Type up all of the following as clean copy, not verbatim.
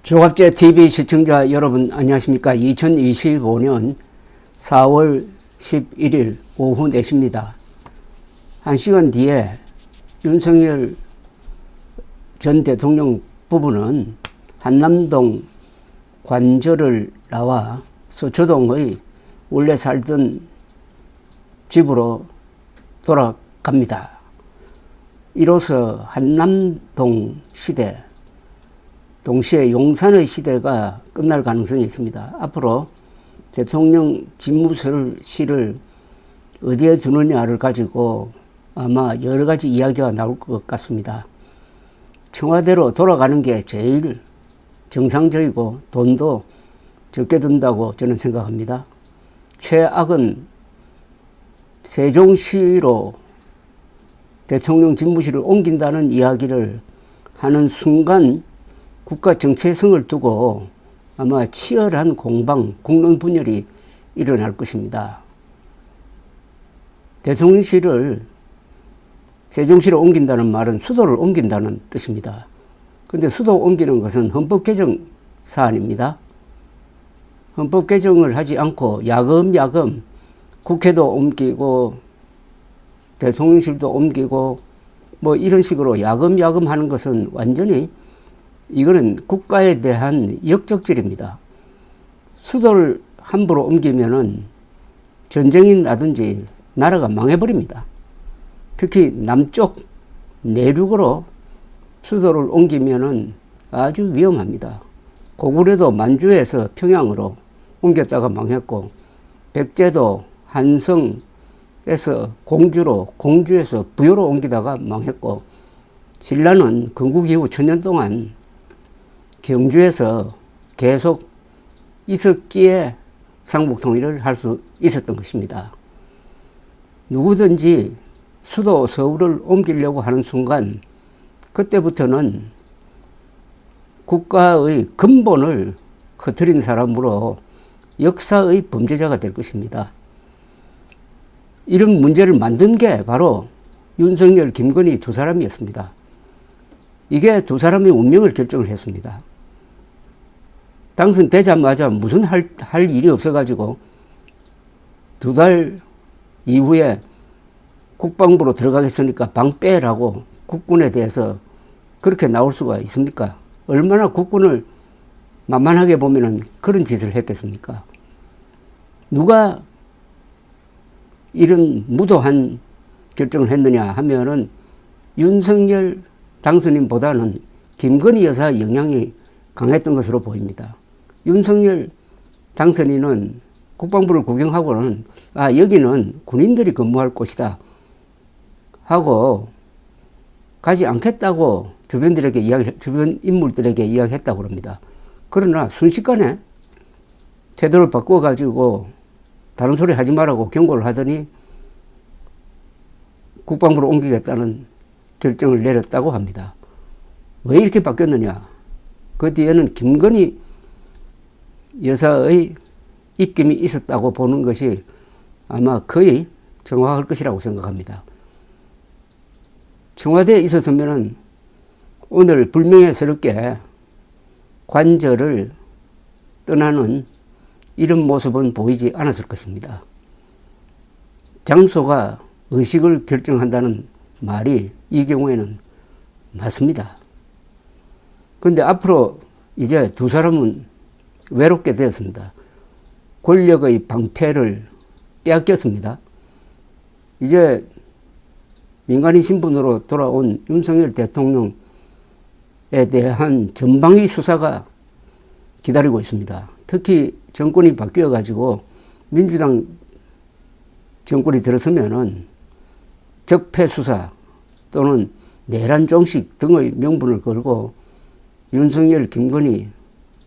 조갑제 TV 시청자 여러분 안녕하십니까. 2025년 4월 11일 오후 4시입니다. 1시간 뒤에 윤석열 전 대통령 부부는 한남동 관저를 나와 서초동의 원래 살던 집으로 돌아갑니다. 이로써 한남동 시대, 동시에 용산의 시대가 끝날 가능성이 있습니다. 앞으로 대통령 집무실을 어디에 두느냐를 가지고 아마 여러 가지 이야기가 나올 것 같습니다. 청와대로 돌아가는 게 제일 정상적이고 돈도 적게 든다고 저는 생각합니다. 최악은 세종시로 대통령 집무실을 옮긴다는 이야기를 하는 순간 국가 정체성을 두고 아마 치열한 공방, 국론 분열이 일어날 것입니다. 대통령실을 세종시로 옮긴다는 말은 수도를 옮긴다는 뜻입니다. 그런데 수도 옮기는 것은 헌법 개정 사안입니다. 헌법 개정을 하지 않고 야금야금 국회도 옮기고 대통령실도 옮기고 뭐 이런 식으로 야금야금 하는 것은 완전히 이거는 국가에 대한 역적질입니다. 수도를 함부로 옮기면은 전쟁이 나든지 나라가 망해버립니다. 특히 남쪽 내륙으로 수도를 옮기면은 아주 위험합니다. 고구려도 만주에서 평양으로 옮겼다가 망했고, 백제도 한성에서 공주에서 부여로 옮기다가 망했고, 신라는 건국 이후 1000년 동안 경주에서 계속 있었기에 상북통일을 할 수 있었던 것입니다. 누구든지 수도 서울을 옮기려고 하는 순간 그때부터는 국가의 근본을 흐트린 사람으로 역사의 범죄자가 될 것입니다. 이런 문제를 만든 게 바로 윤석열, 김건희 두 사람이었습니다. 이게 두 사람의 운명을 결정을 했습니다. 당선되자마자 무슨 할 일이 없어가지고 2달 이후에 국방부로 들어가겠으니까 방 빼라고 국군에 대해서 그렇게 나올 수가 있습니까? 얼마나 국군을 만만하게 보면은 그런 짓을 했겠습니까? 누가 이런 무도한 결정을 했느냐 하면은 윤석열 당선인보다는 김건희 여사 영향이 강했던 것으로 보입니다. 윤석열 당선인은 국방부를 구경하고는 여기는 군인들이 근무할 곳이다 하고 가지 않겠다고 주변 인물들에게 이야기했다고 합니다. 그러나 순식간에 태도를 바꿔가지고 다른 소리 하지 말라고 경고를 하더니 국방부로 옮기겠다는 결정을 내렸다고 합니다. 왜 이렇게 바뀌었느냐? 그 뒤에는 김건희 여사의 입김이 있었다고 보는 것이 아마 거의 정확할 것이라고 생각합니다. 청와대에 있었으면 오늘 불명예스럽게 관저를 떠나는 이런 모습은 보이지 않았을 것입니다. 장소가 의식을 결정한다는 말이 이 경우에는 맞습니다. 그런데 앞으로 이제 두 사람은 외롭게 되었습니다. 권력의 방패를 빼앗겼습니다. 이제 민간인 신분으로 돌아온 윤석열 대통령에 대한 전방위 수사가 기다리고 있습니다. 특히 정권이 바뀌어가지고 민주당 정권이 들어서면은 적폐 수사 또는 내란 종식 등의 명분을 걸고 윤석열, 김건희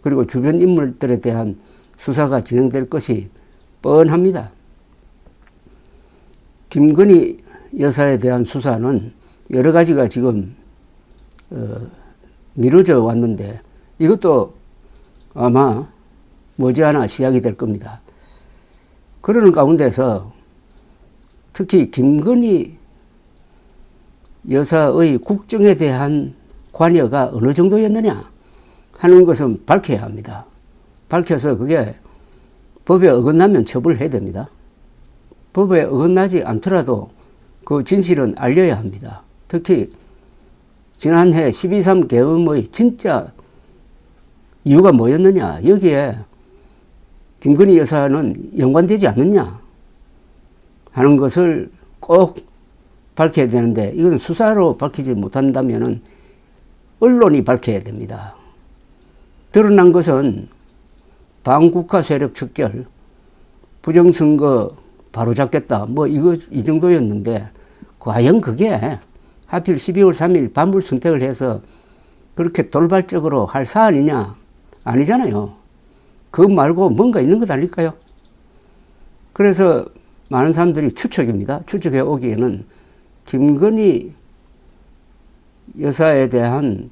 그리고 주변 인물들에 대한 수사가 진행될 것이 뻔합니다. 김건희 여사에 대한 수사는 여러 가지가 지금 미뤄져 왔는데 이것도 아마 머지않아 시작이 될 겁니다. 그러는 가운데서 특히 김건희 여사의 국정에 대한 관여가 어느 정도였느냐 하는 것은 밝혀야 합니다. 밝혀서 그게 법에 어긋나면 처벌해야 됩니다. 법에 어긋나지 않더라도 그 진실은 알려야 합니다. 특히 지난해 12.3 계엄의 진짜 이유가 뭐였느냐, 여기에 김건희 여사는 연관되지 않느냐 하는 것을 꼭 밝혀야 되는데, 이건 수사로 밝히지 못한다면 언론이 밝혀야 됩니다. 드러난 것은 반국가 세력 척결, 부정선거 바로잡겠다, 뭐 이 정도였는데, 과연 그게 하필 12월 3일 반물 선택을 해서 그렇게 돌발적으로 할 사안이냐? 아니잖아요. 그거 말고 뭔가 있는 것 아닐까요? 그래서 많은 사람들이 추측입니다. 추측해 오기에는 김건희 여사에 대한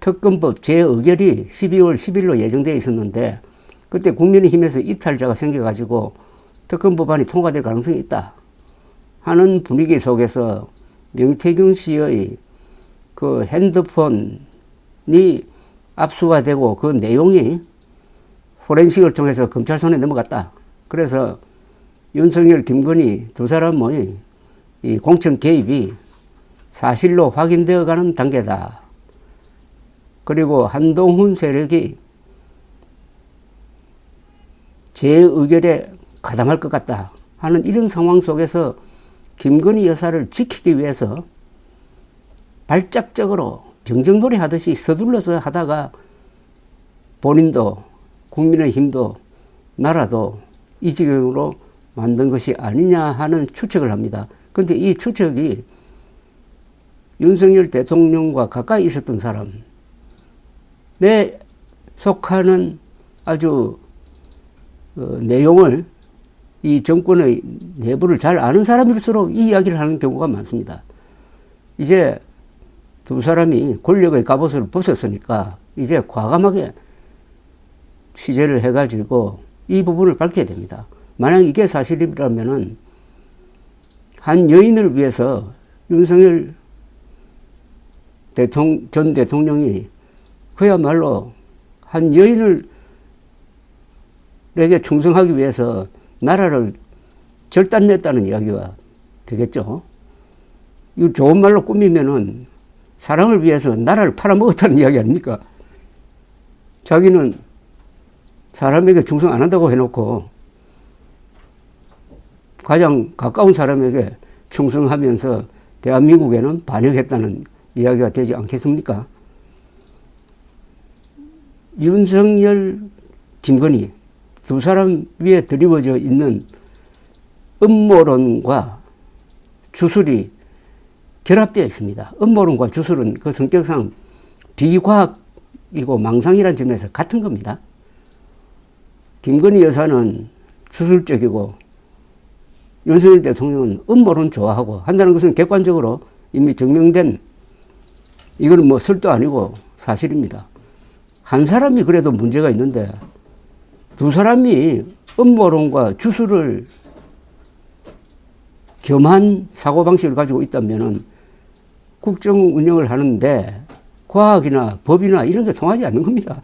특검법 재의결이 12월 10일로 예정되어 있었는데, 그때 국민의힘에서 이탈자가 생겨가지고 특검법안이 통과될 가능성이 있다 하는 분위기 속에서 명태균 씨의 그 핸드폰이 압수가 되고 그 내용이 포렌식을 통해서 검찰 손에 넘어갔다. 그래서 윤석열, 김건희 두 사람의 이 공천 개입이 사실로 확인되어 가는 단계다. 그리고 한동훈 세력이 재의결에 가담할 것 같다 하는 이런 상황 속에서 김건희 여사를 지키기 위해서 발작적으로 병정놀이 하듯이 서둘러서 하다가 본인도 국민의힘도 나라도 이 지경으로 만든 것이 아니냐 하는 추측을 합니다. 그런데 이 추측이 윤석열 대통령과 가까이 있었던 사람, 내 속하는 아주 내용을, 이 정권의 내부를 잘 아는 사람일수록 이 이야기를 하는 경우가 많습니다. 이제 두 사람이 권력의 갑옷을 벗었으니까 이제 과감하게 취재를 해가지고 이 부분을 밝혀야 됩니다. 만약 이게 사실이라면은 한 여인을 위해서 윤석열 전 대통령이 그야말로 한 여인을 에게 충성하기 위해서 나라를 절단냈다는 이야기가 되겠죠. 이거 좋은 말로 꾸미면은 사랑을 위해서 나라를 팔아먹었다는 이야기 아닙니까? 자기는 사람에게 충성 안 한다고 해놓고 가장 가까운 사람에게 충성하면서 대한민국에는 반역했다는 이야기가 되지 않겠습니까? 윤석열, 김건희 두 사람 위에 드리워져 있는 음모론과 주술이 결합되어 있습니다. 음모론과 주술은 그 성격상 비과학이고 망상이라는 점에서 같은 겁니다. 김건희 여사는 주술적이고 윤석열 대통령은 음모론 좋아하고 한다는 것은 객관적으로 이미 증명된, 이건 뭐 설도 아니고 사실입니다. 한 사람이 그래도 문제가 있는데 두 사람이 음모론과 주술을 겸한 사고방식을 가지고 있다면 국정 운영을 하는데 과학이나 법이나 이런 게 통하지 않는 겁니다.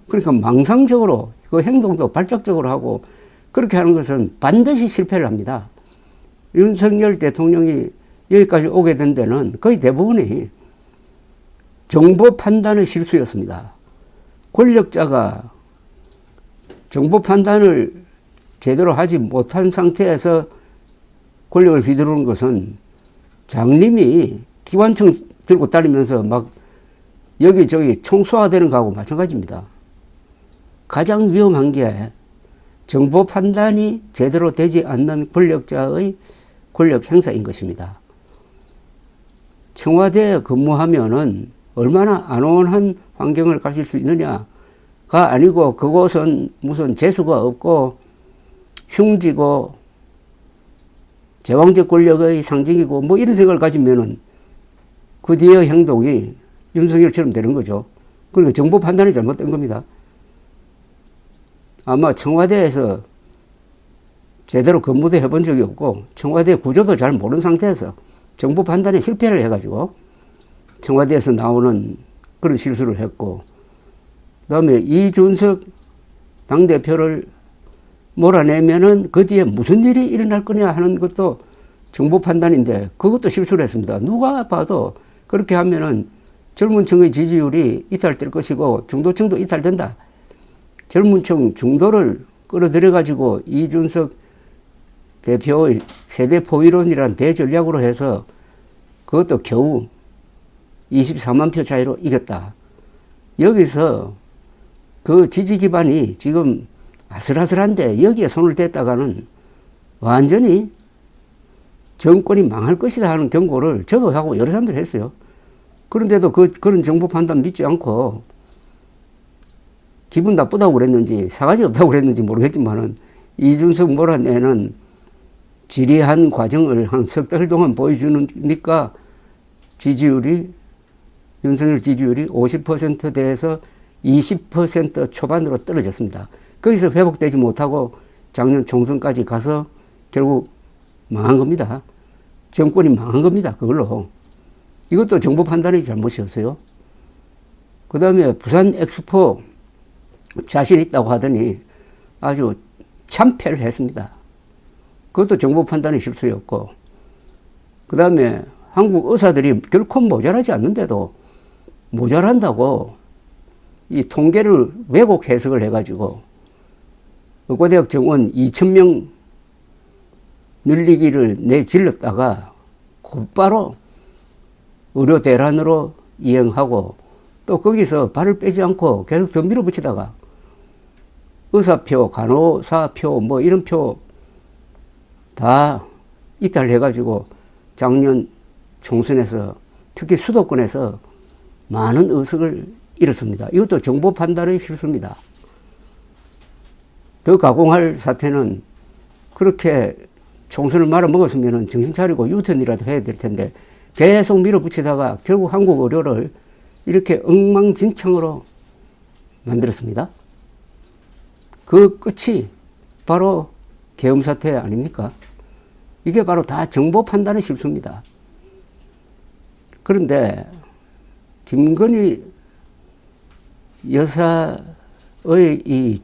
그러니까 망상적으로 그 행동도 발작적으로 하고 그렇게 하는 것은 반드시 실패를 합니다. 윤석열 대통령이 여기까지 오게 된 데는 거의 대부분이 정보 판단의 실수였습니다. 권력자가 정보 판단을 제대로 하지 못한 상태에서 권력을 휘두르는 것은 장님이 기관총 들고 다니면서 막 여기저기 총수화되는 거하고 마찬가지입니다. 가장 위험한 게 정보 판단이 제대로 되지 않는 권력자의 권력 행사인 것입니다. 청와대에 근무하면은 얼마나 안온한 환경을 가질 수 있느냐가 아니고 그곳은 무슨 재수가 없고 흉지고 제왕적 권력의 상징이고 뭐 이런 생각을 가지면은 그 뒤의 행동이 윤석열처럼 되는 거죠. 그러니까 정보 판단이 잘못된 겁니다. 아마 청와대에서 제대로 근무도 해본 적이 없고 청와대 구조도 잘 모르는 상태에서 정보 판단에 실패를 해가지고 청와대에서 나오는 그런 실수를 했고, 그다음에 이준석 당대표를 몰아내면은 그 뒤에 무슨 일이 일어날 거냐 하는 것도 정보 판단인데 그것도 실수를 했습니다. 누가 봐도 그렇게 하면은 젊은 층의 지지율이 이탈될 것이고 중도층도 이탈된다. 젊은 층 중도를 끌어들여 가지고 이준석 대표의 세대 포위론이라는 대전략으로 해서 그것도 겨우 24만 표 차이로 이겼다. 여기서 그 지지 기반이 지금 아슬아슬한데 여기에 손을 댔다가는 완전히 정권이 망할 것이다 하는 경고를 저도 하고 여러 사람들이 했어요. 그런데도 그런 정보 판단 믿지 않고 기분 나쁘다고 그랬는지 사가지 없다고 그랬는지 모르겠지만은 이준석 몰아내는 지리한 과정을 한 석 달 동안 보여주니까 지지율이 윤석열 지지율이 50%대에서 20% 초반으로 떨어졌습니다. 거기서 회복되지 못하고 작년 총선까지 가서 결국 망한 겁니다. 정권이 망한 겁니다. 그걸로. 이것도 정보 판단의 잘못이었어요. 그 다음에 부산 엑스포 자신 있다고 하더니 아주 참패를 했습니다. 그것도 정보 판단의 실수였고, 그 다음에 한국 의사들이 결코 모자라지 않는데도 모자란다고 이 통계를 왜곡 해석을 해가지고 의과대학 정원 2,000명 늘리기를 내질렀다가 곧바로 의료 대란으로 이행하고 또 거기서 발을 빼지 않고 계속 더 밀어붙이다가 의사표, 간호사표 뭐 이런 표 다 이탈해가지고 작년 총선에서 특히 수도권에서 많은 의석을 잃었습니다. 이것도 정보 판단의 실수입니다. 더 가공할 사태는 그렇게 총선을 말아먹었으면 정신 차리고 유턴이라도 해야 될 텐데 계속 밀어붙이다가 결국 한국 의료를 이렇게 엉망진창으로 만들었습니다. 그 끝이 바로 계엄 사태 아닙니까? 이게 바로 다 정보 판단의 실수입니다. 그런데 김건희 여사의 이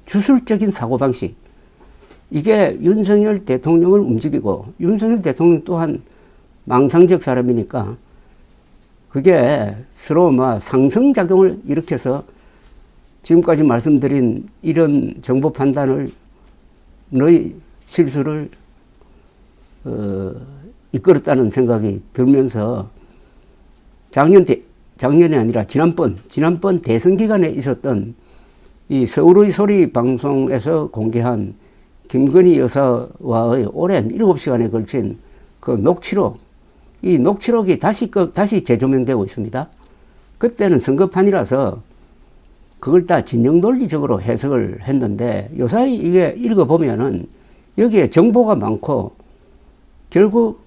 주술적인 사고방식, 이게 윤석열 대통령을 움직이고 윤석열 대통령 또한 망상적 사람이니까 그게 서로 막 상승작용을 일으켜서 지금까지 말씀드린 이런 정보 판단을 너의 실수를 이끌었다는 생각이 들면서 작년이 아니라 지난번 대선 기간에 있었던 이 서울의 소리 방송에서 공개한 김건희 여사와의 오랜 7시간에 걸친 그 녹취록, 이 녹취록이 다시 재조명되고 있습니다. 그때는 선거판이라서 그걸 다 진영 논리적으로 해석을 했는데 요사이 이게 읽어보면은 여기에 정보가 많고 결국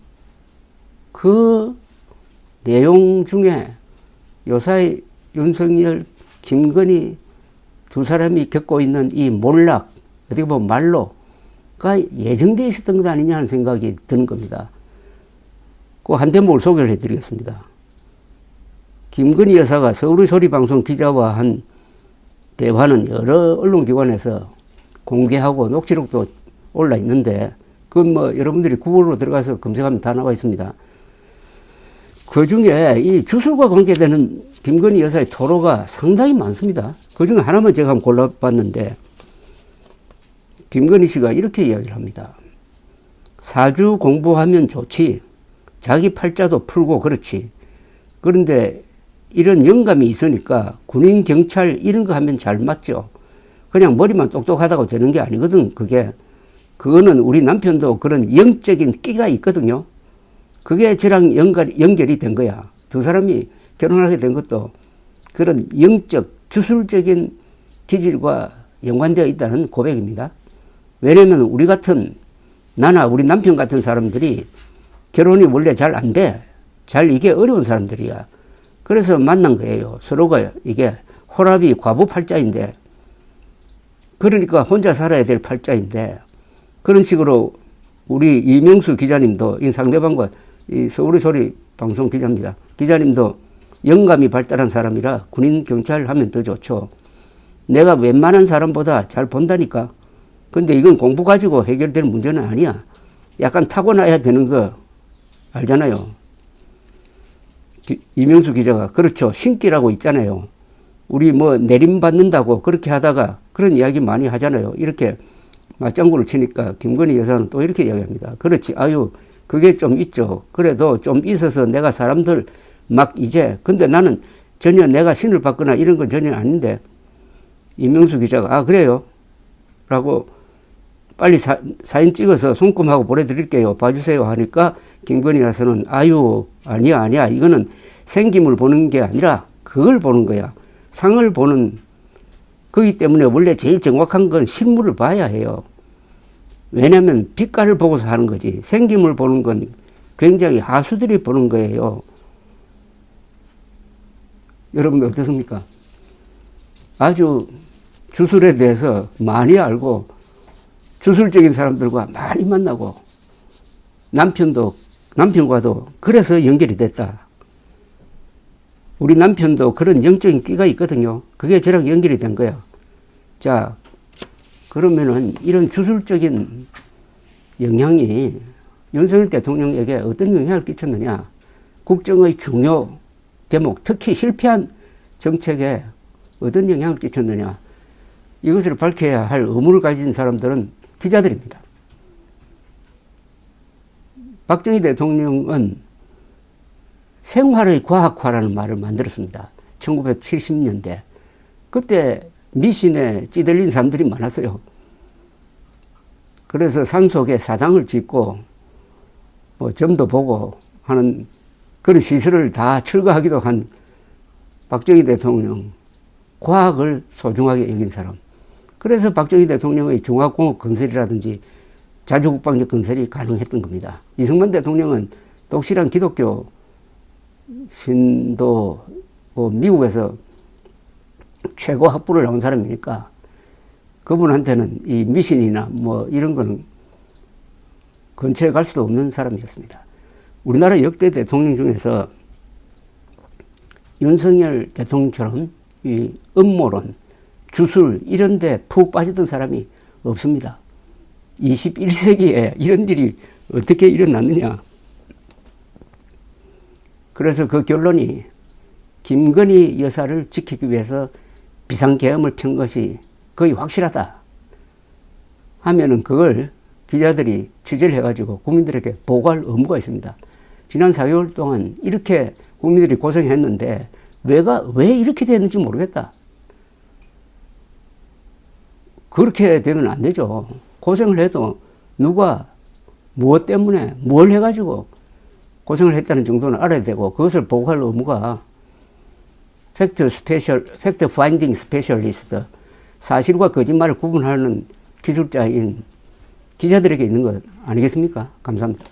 그 내용 중에 요사이 윤석열, 김건희 두 사람이 겪고 있는 이 몰락, 어떻게 보면 말로가 예정되어 있었던 것 아니냐 하는 생각이 드는 겁니다. 그 한 대목을 소개를 해드리겠습니다. 김건희 여사가 서울의 소리방송 기자와 한 대화는 여러 언론기관에서 공개하고 녹취록도 올라 있는데 그건 뭐 여러분들이 구글로 들어가서 검색하면 다 나와 있습니다. 그 중에 이 주술과 관계되는 김건희 여사의 토로가 상당히 많습니다. 그 중에 하나만 제가 한번 골라봤는데 김건희 씨가 이렇게 이야기를 합니다. 사주 공부하면 좋지. 자기 팔자도 풀고 그렇지. 그런데 이런 영감이 있으니까 군인, 경찰 이런 거 하면 잘 맞죠. 그냥 머리만 똑똑하다고 되는 게 아니거든. 그거는 우리 남편도 그런 영적인 끼가 있거든요. 그게 저랑 연결이 된 거야. 두 사람이 결혼하게 된 것도 그런 영적, 주술적인 기질과 연관되어 있다는 고백입니다. 왜냐면 우리 같은, 나나 우리 남편 같은 사람들이 결혼이 원래 잘 안 돼. 잘 이게 어려운 사람들이야. 그래서 만난 거예요. 서로가 이게 호랍이 과부 팔자인데, 그러니까 혼자 살아야 될 팔자인데, 그런 식으로 우리 이명수 기자님도 이 상대방과 이 서울의 소리 방송 기자입니다. 기자님도 영감이 발달한 사람이라 군인 경찰 하면 더 좋죠. 내가 웬만한 사람보다 잘 본다니까. 근데 이건 공부 가지고 해결될 문제는 아니야. 약간 타고나야 되는 거 알잖아요. 이명수 기자가 그렇죠. 신기라고 있잖아요. 우리 뭐 내림받는다고 그렇게 하다가 그런 이야기 많이 하잖아요. 이렇게 맞장구를 치니까 김건희 여사는 또 이렇게 이야기합니다. 그렇지. 아유 그게 좀 있죠. 그래도 좀 있어서 내가 사람들 막 이제 근데 나는 전혀 내가 신을 받거나 이런 건 전혀 아닌데 이명수 기자가 아 그래요? 라고 빨리 사진 찍어서 손금하고 보내드릴게요. 봐주세요 하니까 김건희 여사는 아유 아니야 이거는 생김을 보는 게 아니라 그걸 보는 거야. 상을 보는 거기 때문에 원래 제일 정확한 건 실물을 봐야 해요. 왜냐하면 빛깔을 보고서 하는 거지. 생김을 보는 건 굉장히 하수들이 보는 거예요. 여러분 어떻습니까? 아주 주술에 대해서 많이 알고 주술적인 사람들과 많이 만나고 남편과도 그래서 연결이 됐다. 우리 남편도 그런 영적인 끼가 있거든요. 그게 저랑 연결이 된 거야. 자, 그러면은 이런 주술적인 영향이 윤석열 대통령에게 어떤 영향을 끼쳤느냐. 국정의 중요 대목, 특히 실패한 정책에 어떤 영향을 끼쳤느냐. 이것을 밝혀야 할 의무를 가진 사람들은 기자들입니다. 박정희 대통령은 생활의 과학화라는 말을 만들었습니다. 1970년대. 그때 미신에 찌들린 사람들이 많았어요. 그래서 산속에 사당을 짓고 뭐 점도 보고 하는 그런 시설을 다 철거하기도 한 박정희 대통령. 과학을 소중하게 여긴 사람. 그래서 박정희 대통령의 종합공업 건설이라든지 자주국방력 건설이 가능했던 겁니다. 이승만 대통령은 독실한 기독교 신도 미국에서 최고 학부를 나온 사람이니까 그분한테는 이 미신이나 뭐 이런 거는 근처에 갈 수도 없는 사람이었습니다. 우리나라 역대 대통령 중에서 윤석열 대통령처럼 이 음모론, 주술 이런 데 푹 빠졌던 사람이 없습니다. 21세기에 이런 일이 어떻게 일어났느냐. 그래서 그 결론이 김건희 여사를 지키기 위해서 비상계엄을 편 것이 거의 확실하다 하면은 그걸 기자들이 취재를 해가지고 국민들에게 보고할 의무가 있습니다. 지난 4개월 동안 이렇게 국민들이 고생했는데 왜 이렇게 됐는지 모르겠다. 그렇게 되면 안 되죠. 고생을 해도 누가 무엇 때문에 뭘 해가지고 고생을 했다는 정도는 알아야 되고 그것을 보고할 의무가 팩트 파인딩 스페셜리스트, 사실과 거짓말을 구분하는 기술자인 기자들에게 있는 것 아니겠습니까? 감사합니다.